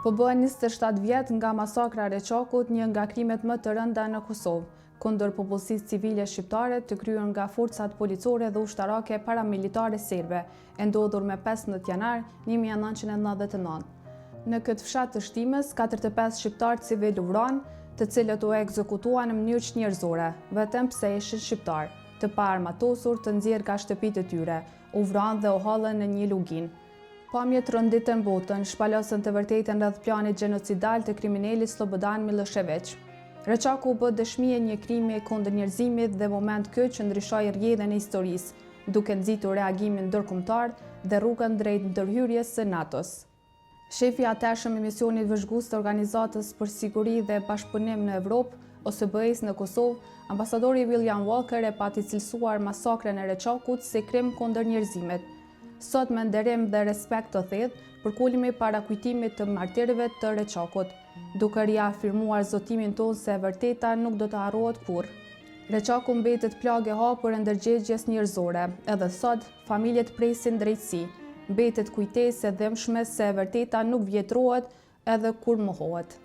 Po bëhen 27 vjet nga masakra e Reçakut, një nga krimet më të rënda në Kosovë, kundër popullsisë civile shqiptare të kryer nga forcat policore dhe ushtarake paramilitare serbe, e ndodhur me 15 janar 1999. Në këtë fshat të shtimës, 45 shqiptar civil u vranë, të cilët u ekzekutuan në mënyrë çnjerëzore, vetëm pse ishin shqiptar, të paarmatosur, të nxjerrë nga shtëpitë e tyre, u vranë dhe u hallën në një luginë. Pamjet rënditën botën, shpalosën të vërtetën rreth planit gjenocidal të kriminalit Slobodan Milošević. Reçaku u bë dëshmi e një krimi kundër njerëzimit dhe moment ky që ndryshoi rrjedhën e historisë, duke nxitur reagimin ndërkombëtar dhe rrugën drejt ndërhyrjes së NATO-s. Shefi i atëhershëm i misionit vëzhgues të Organizatës për Siguri dhe Bashkëpunim në Evropë, OSBE-s në Kosovë, ambasadori William Walker e pati cilësuar masakrën e Reçakut si krim kundër njerëzimit. Sot me nderim dhe respekt të thellë, përkulimi para kujtimit të martirëve të Reçakut, duke riafirmuar zotimin tonë se e vërteta nuk do të harrohet kurrë. Reçaku mbetet plagë e hapur e ndërgjegjjes njerëzore, edhe sot familjet presin drejtësi, mbetet kujtesë e dhëmshme se e vërteta nuk vjetrohet edhe kur mohohet.